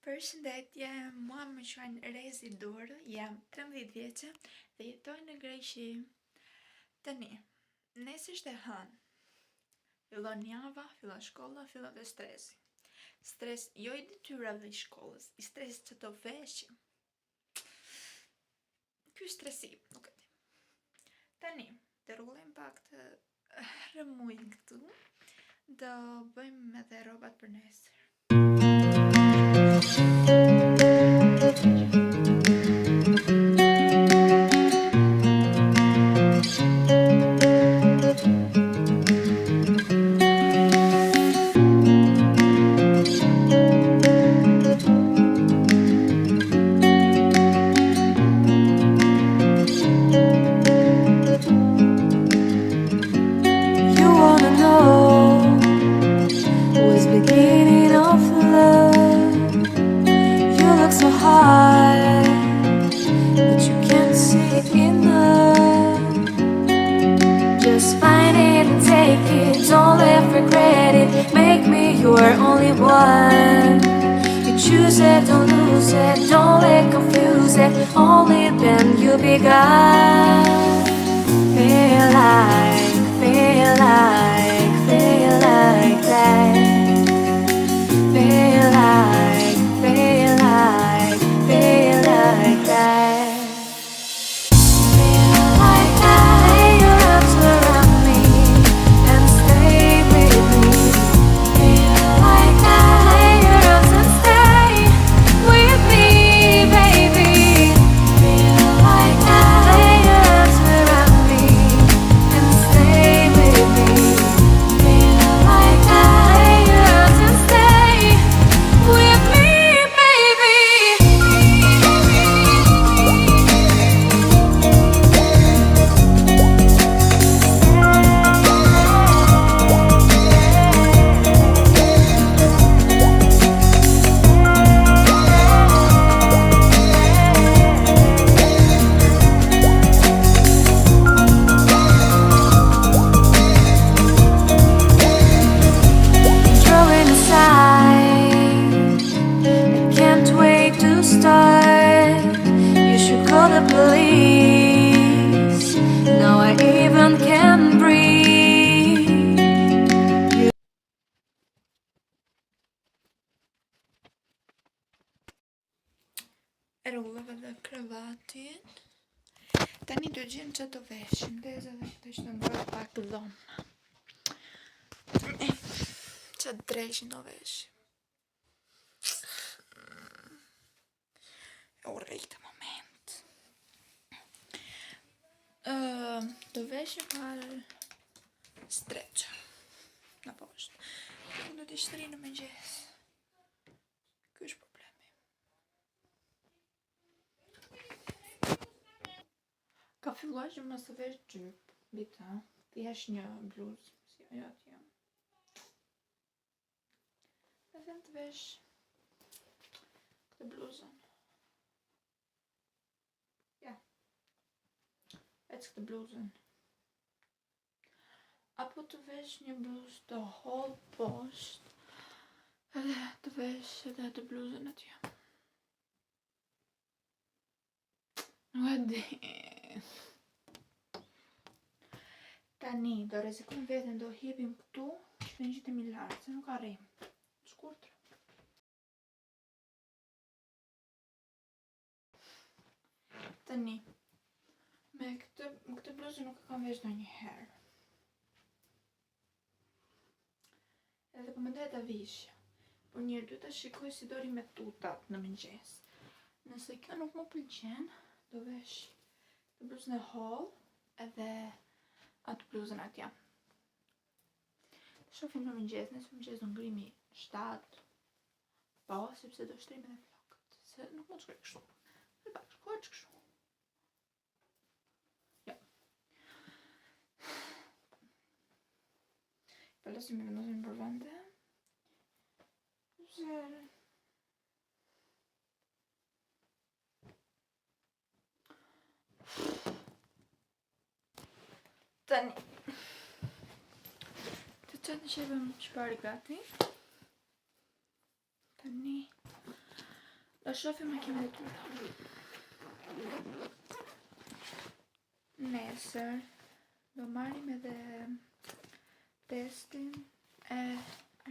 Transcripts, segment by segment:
Përshëndetje, mua më quajnë Rezi Durë, jam 13 vjeçë dhe jetoj në Greqi. Tani, nesër është e hënë. Fillon java, fillon shkolla, fillon dhe stresi. Stres jo i detyrave i shkollës, i stres që të veshim. Ky stresi, nuk e di. Tani, të rrullim pak të rëmuj këtu, do bëjmë edhe rrobat për nesër. You're only one. You choose it, don't lose it, don't let confuse it. Only then you begun. Feel like that. Feel like that. Feel like that. Rrullave dhe kravatin. Tani do gjejmë që të veshim. Deza dhe këtë që të ndrojë pak dhomë. Që të dreshin do veshim. E urrejtë moment. Do veshim parë streqa. Në poshtë. Do t'i shtri në mëngjes. Ky është problemi. Ka filluar që mos të vesh gjyp, bita, thjesht një bluzë, si ajo atje. Edhe të vesh këtë bluzën. Ja. Ec këtë bluzën. Apo të vesh një bluzë të hollë poshtë, edhe të vesh edhe të bluzën atje. Nuk e di. Tani, do rrezikojmë veten, do hipim këtu, që të ngjitemi lart, se nuk arrijmë. Shkurtër. Tani, me këtë bluzë nuk e kam vesh ndonjëherë. Edhe po mendoj ta vishja. Por njëherë duhet ta shikoj si do ri me tutat në mëngjes. Nëse kjo nuk më pëlqen, do vesh të bluzën e hollë edhe atë bluzën atje. Shohim në mëngjes, nëse mëngjes do ngrimi 7. Po, sepse do shtrim edhe flokët. Se nuk mund të shkoj kështu. Se pak shkohet kështu. Ja. Palasim e vendosim për vende. Tani, të Që të shepëm shpari gati. Tani do shohim a kemi detyra. Nesër do marrim edhe testin e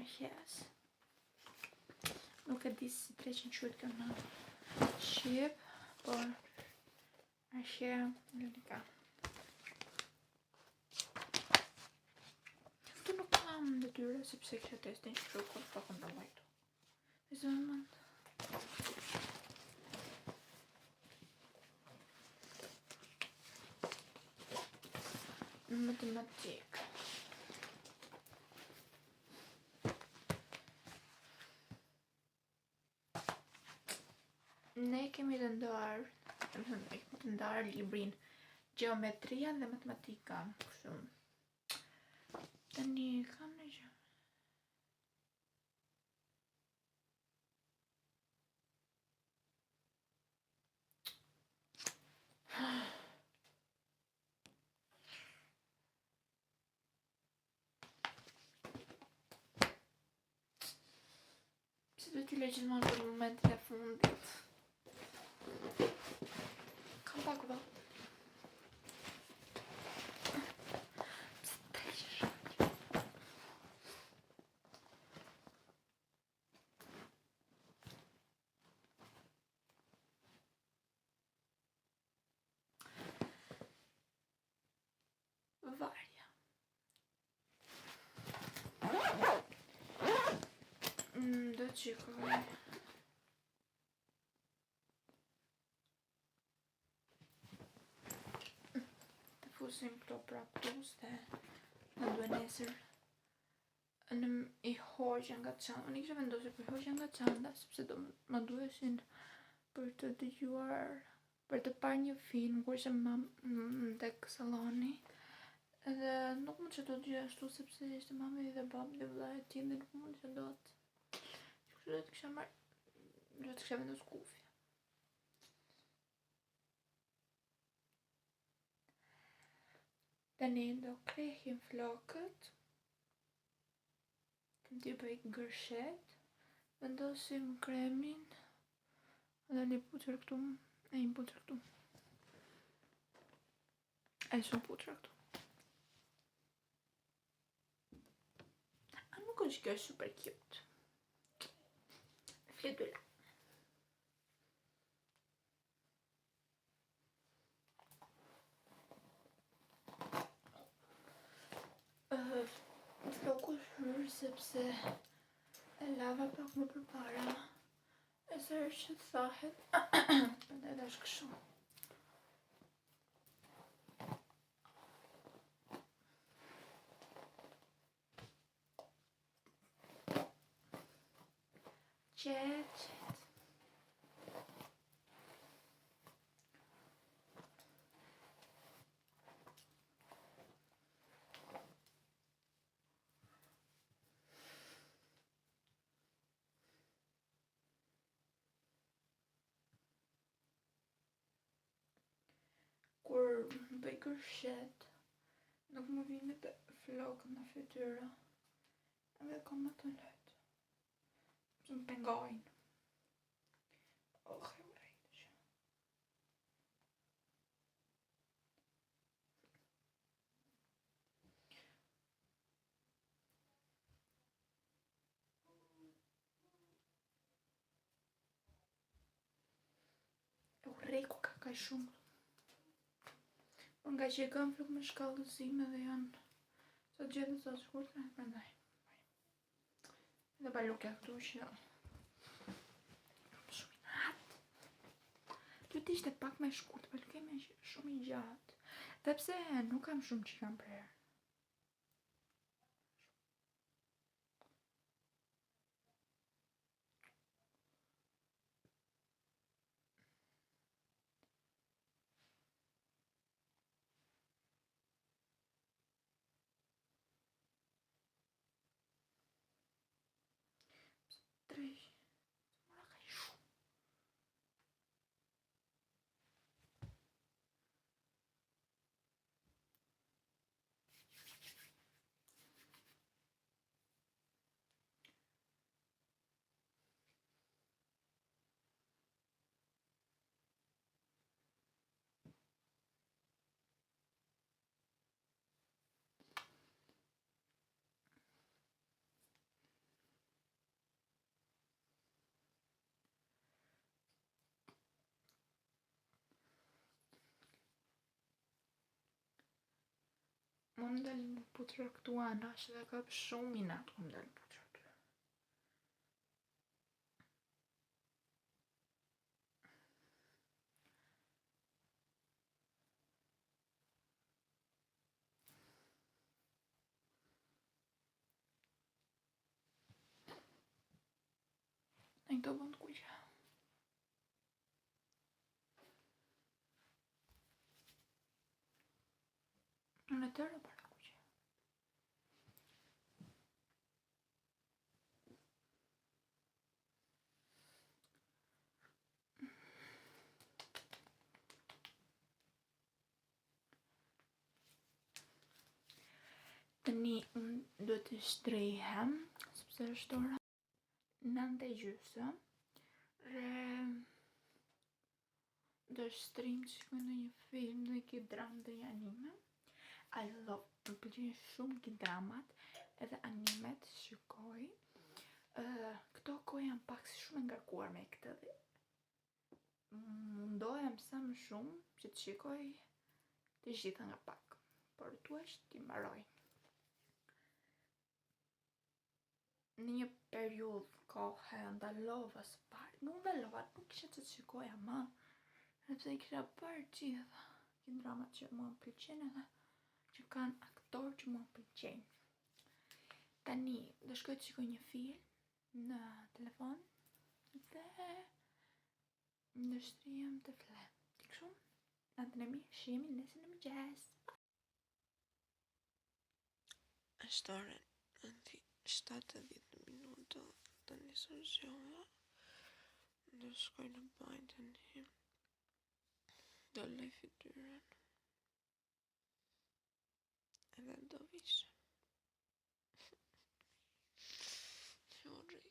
arheas. Nuk e di si 300 quhet kjo në Shqip, por arhea logika. Këtu nuk kam detyra sepse kisha testin shkruar kur pa kontrolluar. Nëse më mend. Matematik. Ne kemi të ndarë librin Gjeometria dhe Matematika. Kështu. Tani kam në gjë. Se do t'i lejë gjithmonë për momentin e fundit. Kam pak vëllë. Varja. Do të qikoj. Të fusim këto praptus dhe në duhe nesër në i hoqja nga çanta. Unë kisha vendosur për hoqja nga çanta sepse do më duheshin për të dëgjuar, për të parë një film kur isha tek salloni. Edhe nuk mund që do të gjë ashtu sepse ishte mami dhe babi dhe vëllai e tij dhe nuk mund që do të. Kështu do të kisha marrë, do të kisha vendosur kufje. Tani do krehim flokët. T'i bëj gërshet. Vendosim kremin. Dhe një putër këtu. E një putër këtu. E shumë putër këtu. A nuk është kjo super cute. Fletula. Floku është hyrë sepse e lava pak më përpara. E sërë që të thahet. Dhe edhe është kështu. Qet. Kur bëj gërshet, nuk më vjen të flokët në fytyra. Edhe kam më të lehtë. Që më pengojnë. Oh, e urejtë që. E urejku ka kaj shumë. Nga që e kam flok me shkallëzime dhe janë sa gjithë sa shkurtë, prandaj. Dhe balukja këtu që shumë i natë. Ty t'ishte pak me shkurtë, balukja me shumë i gjatë. Dhe pse nuk kam shumë që kam prerë. Três. Mora kaj shumë. Unë dalë në putër këtu anash dhe ka shumë inat ku më dalë në putër këtu. Në këto bënd kuqa. Në tërë para kuqa. Tani unë do të shtrejhem, sepse është ora 9:30. Dhe do shtrim të shkoj në një film, në një dram dhe një anime. I love, më pëlqen shumë këtë dramat edhe animet shikoj. Këto kohë jam pak si shumë ngarkuar me këtë dhe mundohem sa më shumë që të shikoj të gjitha nga pak, por thjesht t'i mbaroj. Në një periudhë kohë ndalova së pari, nuk kisha që të shikoja më, sepse I kisha parë gjitha këto dramat që mua më pëlqen edhe që kanë aktorë që mua më pëlqejnë. Tani do shkoj të shikoj një film në telefon dhe në shtrihem të fle. Kështu, natën e mirë, shihemi nesër në mëngjes. Është ora 70 minuta, të nisur zgjolla, do shkoj në banjë tani, do lej fytyrën, edhe do vishe. Jo rritu.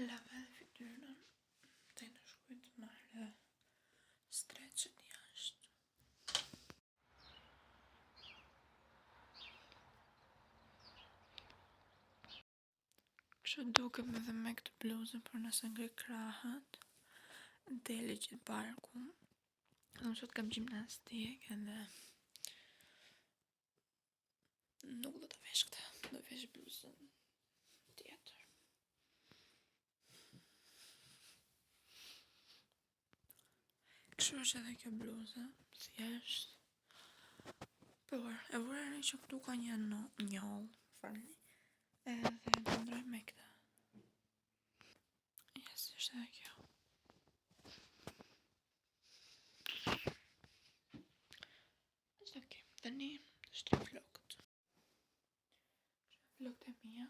Lave dhe fytyrën, të në shkoj të marrë streçet jashtë. Kështu dukem edhe me këtë bluzën, por nëse ngri krahët, deli gjithë barku. Unë sot kam gjimnastik edhe nuk do të vesh këtë, do vesh bluzën tjetër. Kështu është edhe kjo bluzë, thjesht. Por, e vura re që këtu ka një njoll, falni, edhe do ndroj me këta. Yes, është edhe kjo. Është ok, tani të shtrim flokët. Flokët e mia.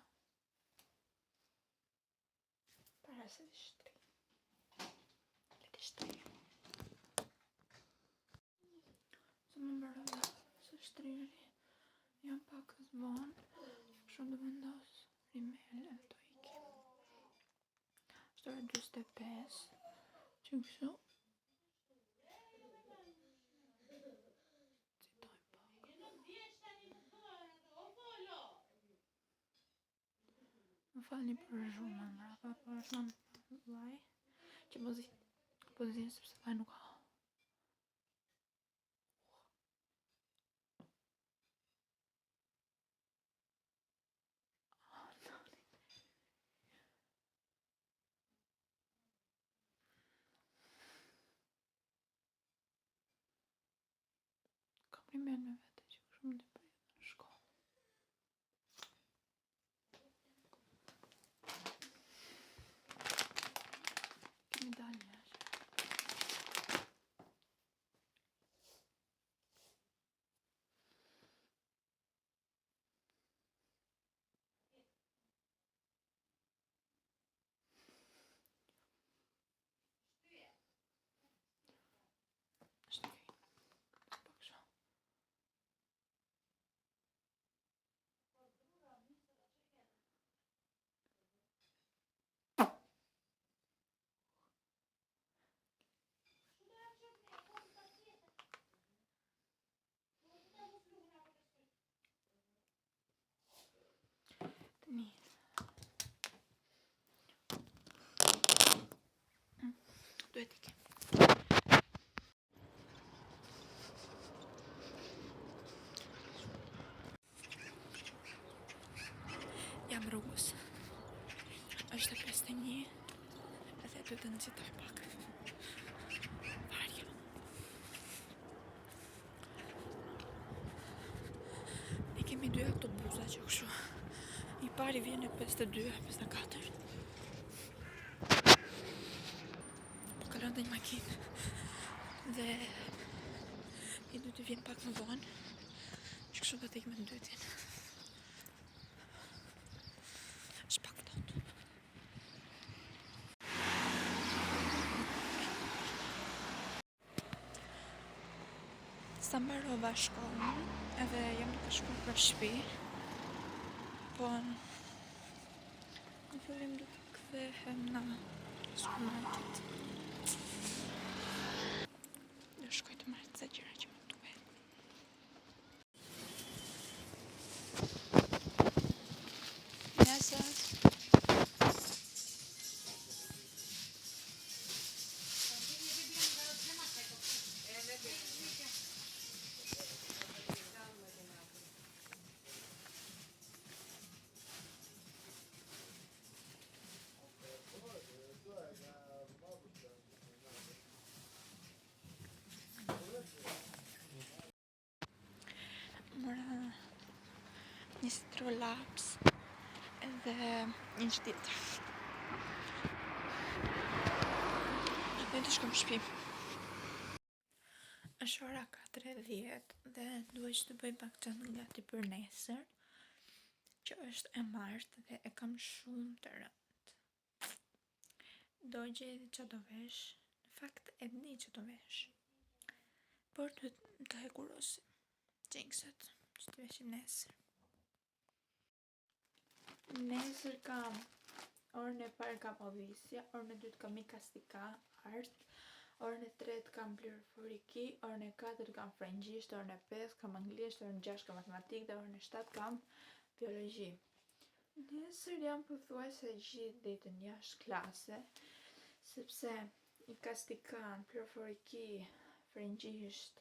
Para se të shtrim. Le të shtrim. Se më mbarova së shtriri, jam pak zvonë, kështu do vendos rimel e do iki. Është ora 45, që kështu. Citoj pak. Më falni për zhurmë në mrapa, por është në vaj, që po zi sepse vaj nuk ha. Kam rimel me vete që shumë të përjetë në shkollë. duhet ikim. Jam rrugës. Është 5:01 edhe duhet të nxitoj pak. Varja. Ne kemi 2 autobusa që kështu. I pari vjen e 52, 54. Po kalon dhe një makinë. Dhe i dyti vjen pak më vonë. Që kështu do të ikme në dytin. Është pak ftohtë. Sa mbarova shkollën, edhe jam duke shkuar për shtëpi. Po në fillim do të kthehem në supermarket. Do shkoj të marr ca gjëra që më duhen. Nesër. Mora një citrolaps edhe një tjetër. Ne të shkojmë në shtëpi. Është ora 4:10 dhe duhet që të bëj pak çantë gati për nesër, që është e martë dhe e kam shumë të rëndë. Do gjej çfarë do vesh, në fakt e di që do vesh. Por duhet të hekurosim xhinkset që të veshim nesër. Nesër kam orën e parë kam odhisja, orën e dytë kam mikastika, art, orën e tretë kam pluriforiki, orën e katërt kam frëngjisht, orën e pesë kam anglisht, orën e 6 kam matematikë dhe orën e 7 kam biologji. Nesër jam pothuajse gjithë ditën jashtë klase, sepse mikastikan, pluriforiki, frëngjisht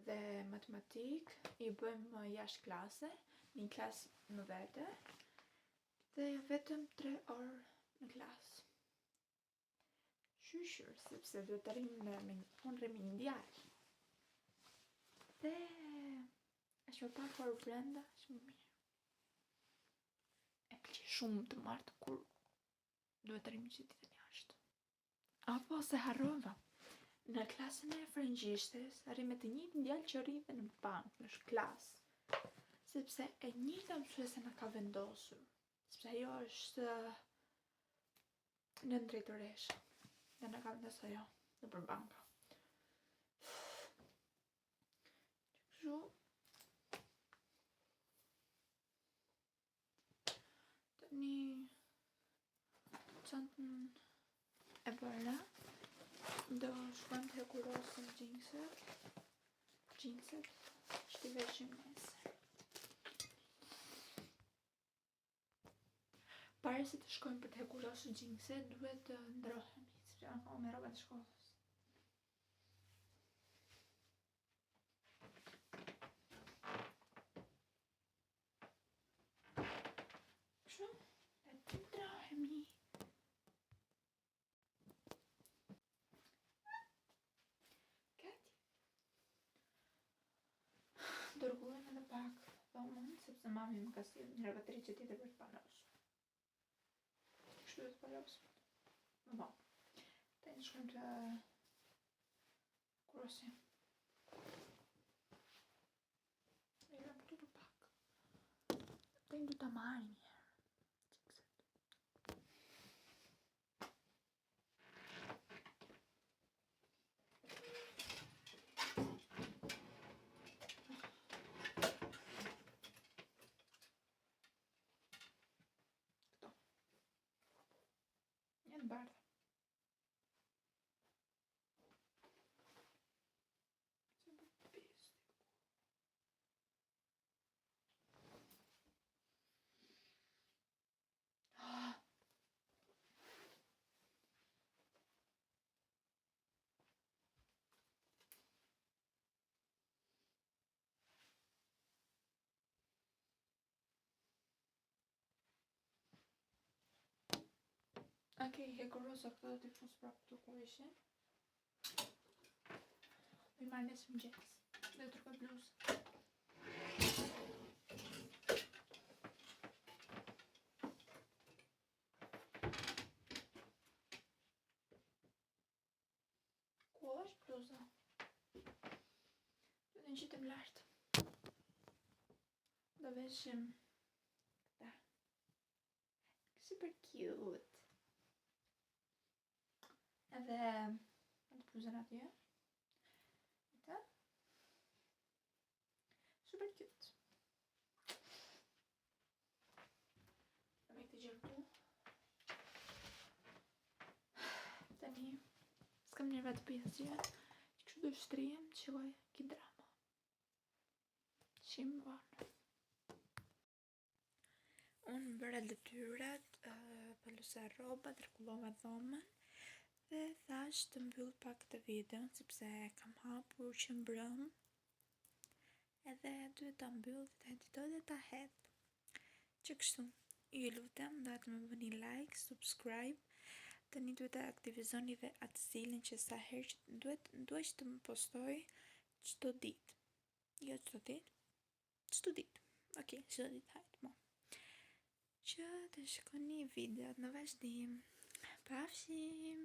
dhe matematik i bëjmë jashtë klase, një klasë më vete, dhe vetëm 3 orë në klasë. Shyshyr, sepse duhet të rrim unë rrim një djalë. Dhe është më pak orë brenda, është më mirë. E pëlqej shumë të martë kur duhet të rrim gjithë ditën jashtë. Apo se harrova. Në klasën e frëngjishtes, arrim me të njëjtin djalë që rri dhe në bank, në klasë. Sepse e njëjta mësuese na ka vendosur. Sepse ajo është në drejtoresh. Dhe na ka vendosur ajo në për banka. Kështu. Tani çantën e bëra. Do shkojmë të hekurosim xhinkset që t'i veshim nesër. Para se të shkojmë për të hekurosur xhinkset, duhet të ndrohemi, sepse ankohem me rrobat e shkollës. Kështu, le të ndrohemi. Dërguem edhe pak dhomën, sepse mami më ka sjellë një rabateri që tjetër për të palos. Kështu do të palos. Më vonë. Tani shkojmë të kurosim. E jam këtu për pak. Tani du ta marr një herë. Bardha. Okej, hekurosa këto do t'i fus prapë këtu ku ishin. Do i marrë nesër mëngjes. Do i tërkoj bluzë. Ku është bluza? Do të ngjitem lart. Do veshim këta. Super cute. Edhe atë bluzën atje. Këta. Super cute. Do me këtë gjë këtu. Tani s'kam nerva të bëj asgjë. Kështu do shtrihem, qilloj ki drama. Shim vonë. Unë bëra detyrat, pëllusa rroba, tërkullova dhomën dhe thash të mbyll pak të videon sepse kam hapur që mbrëm edhe duhet ta mbyll dhe ta editoj dhe ta hedh. Që kështu, ju lutem da të më bëni like, subscribe. Tani duhet të aktivizoni dhe atë zilin që sa herë që duhet të më postoj çdo ditë. Jo çdo ditë. Çdo ditë. Okej, çdo ditë hajt mo. Që të shikoni videot në vazhdim. Pafshim!